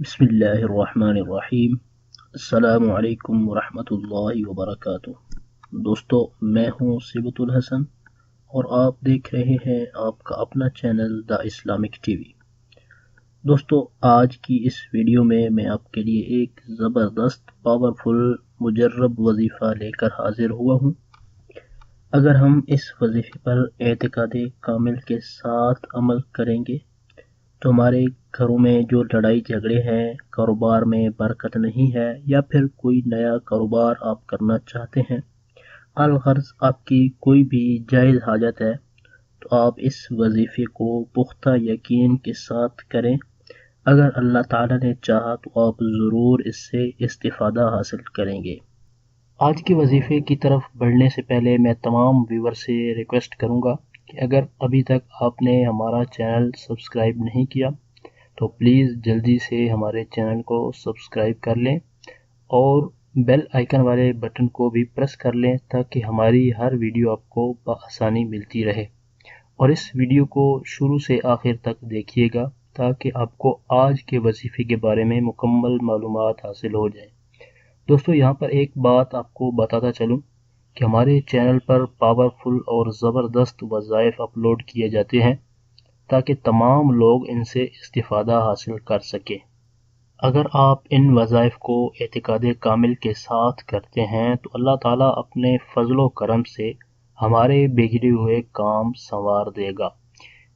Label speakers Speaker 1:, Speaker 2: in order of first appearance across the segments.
Speaker 1: बिस्मिल्लाहिर्रहमानिर्रहीम। अस्सलामु अलैकुम वरहमतुल्लाहि वबरकातुह। दोस्तों, मैं हूँ सिबतुल हसन और आप देख रहे हैं आपका अपना चैनल द इस्लामिक टीवी। दोस्तों, आज की इस वीडियो में मैं आपके लिए एक ज़बरदस्त पावरफुल मुजर्रब वजीफ़ा लेकर हाजिर हुआ हूँ। अगर हम इस वजीफ़े पर एतकादे कामिल के साथ अमल करेंगे तो हमारे घरों में जो लड़ाई झगड़े हैं, कारोबार में बरकत नहीं है, या फिर कोई नया कारोबार आप करना चाहते हैं, अलगर्ज आपकी कोई भी जायज़ हाजत है, तो आप इस वजीफ़े को पुख्ता यकीन के साथ करें। अगर अल्लाह ताला ने चाहा तो आप ज़रूर इससे इस्तिफ़ादा हासिल करेंगे। आज के वजीफ़े की तरफ बढ़ने से पहले मैं तमाम व्यूअर से रिक्वेस्ट करूँगा कि अगर अभी तक आपने हमारा चैनल सब्सक्राइब नहीं किया तो प्लीज़ जल्दी से हमारे चैनल को सब्सक्राइब कर लें और बेल आइकन वाले बटन को भी प्रेस कर लें ताकि हमारी हर वीडियो आपको बआसानी मिलती रहे। और इस वीडियो को शुरू से आखिर तक देखिएगा ताकि आपको आज के वजीफ़े के बारे में मुकम्मल मालूमात हासिल हो जाए। दोस्तों, यहाँ पर एक बात आपको बताता चलूँ कि हमारे चैनल पर पावरफुल और ज़बरदस्त वज़ाइफ अपलोड किए जाते हैं ताकि तमाम लोग इनसे इस्तिफ़ादा हासिल कर सकें। अगर आप इन वज़ाइफ को एतिकादे कामिल के साथ करते हैं तो अल्लाह ताला अपने फ़ज़ल करम से हमारे बिगड़े हुए काम संवार देगा।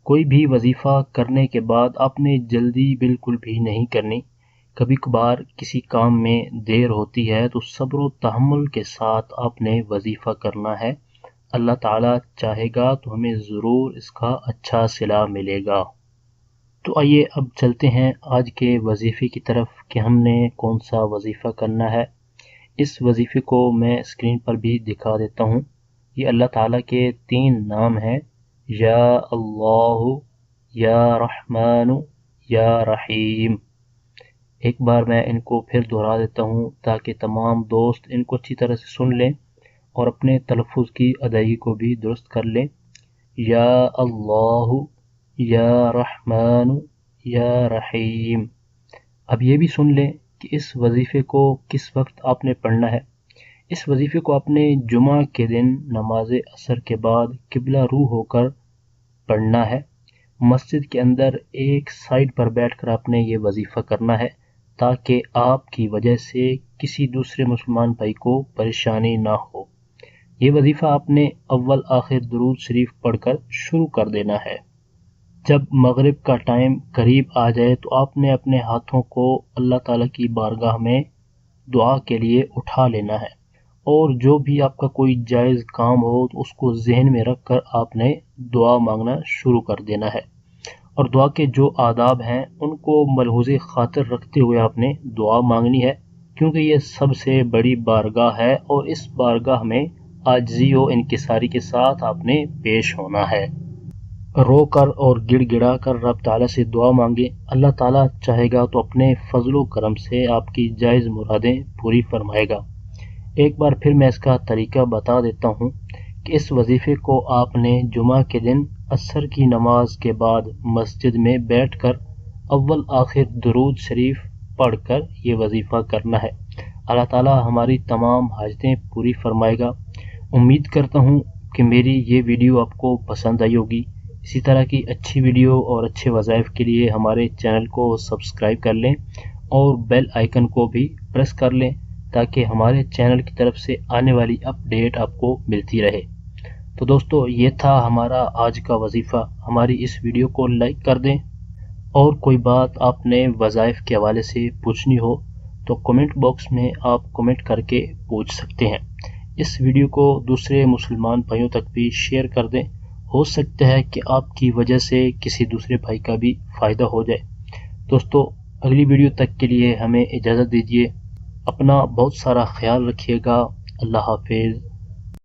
Speaker 1: कोई भी वजीफ़ा करने के बाद आपने जल्दी बिल्कुल भी नहीं करनी। कभी कभार किसी काम में देर होती है तो सब्र व तहम्मुल के साथ आपने वजीफ़ा करना है। अल्लाह ताला चाहेगा तो हमें ज़रूर इसका अच्छा सिला मिलेगा। तो आइए अब चलते हैं आज के वजीफ़े की तरफ कि हमने कौन सा वजीफ़ा करना है। इस वजीफ़े को मैं स्क्रीन पर भी दिखा देता हूँ। ये अल्लाह ताला के 3 नाम हैं, या अल्लाह, या रहमानु, या रहीम। एक बार मैं इनको फिर दोहरा देता हूँ ताकि तमाम दोस्त इनको अच्छी तरह से सुन लें और अपने तलफ़ुज़ की अदायगी को भी दुरुस्त कर लें। या अल्लाह, या रहमानु, या रहीम। अब ये भी सुन लें कि इस वजीफ़े को किस वक्त आपने पढ़ना है। इस वजीफ़े को आपने जुमा के दिन नमाज असर के बाद किबला रू होकर पढ़ना है। मस्जिद के अंदर एक साइड पर बैठकर आपने ये वजीफ़ा करना है ताकि आपकी वजह से किसी दूसरे मुसलमान भाई को परेशानी ना हो। ये वजीफ़ा आपने अव्वल आखिर दुरूद शरीफ पढ़कर शुरू कर देना है। जब मगरिब का टाइम करीब आ जाए तो आपने अपने हाथों को अल्लाह ताला की बारगाह में दुआ के लिए उठा लेना है और जो भी आपका कोई जायज़ काम हो तो उसको जहन में रख कर आपने दुआ मांगना शुरू कर देना है। और दुआ के जो आदाब हैं उनको मलहूज़े खातिर रखते हुए आपने दुआ मांगनी है, क्योंकि ये सबसे बड़ी बारगाह है और इस बारगाह में आजिज़ी व इनकिसारी के साथ आपने पेश होना है। रो कर और गिड़गिड़ा कर रब ताला से दुआ मांगे। अल्लाह ताला चाहेगा तो अपने फजलो करम से आपकी जायज़ मुरादें पूरी फरमाएगा। एक बार फिर मैं इसका तरीका बता देता हूँ कि इस वजीफ़े को आपने जुमा के दिन असर की नमाज के बाद मस्जिद में बैठकर अव्वल आखिर दुरूद शरीफ पढ़कर ये वजीफ़ा करना है। अल्लाह ताला हमारी तमाम हाजतें पूरी फरमाएगा। उम्मीद करता हूँ कि मेरी ये वीडियो आपको पसंद आई होगी। इसी तरह की अच्छी वीडियो और अच्छे वज़ाइफ के लिए हमारे चैनल को सब्सक्राइब कर लें और बेल आइकन को भी प्रेस कर लें ताकि हमारे चैनल की तरफ से आने वाली अपडेट आपको मिलती रहे। तो दोस्तों, ये था हमारा आज का वजीफ़ा। हमारी इस वीडियो को लाइक कर दें और कोई बात आपने वज़ाइफ के हवाले से पूछनी हो तो कमेंट बॉक्स में आप कमेंट करके पूछ सकते हैं। इस वीडियो को दूसरे मुसलमान भाइयों तक भी शेयर कर दें। हो सकता है कि आपकी वजह से किसी दूसरे भाई का भी फ़ायदा हो जाए। दोस्तों, अगली वीडियो तक के लिए हमें इजाज़त दीजिए। अपना बहुत सारा ख्याल रखिएगा। अल्लाह हाफिज़।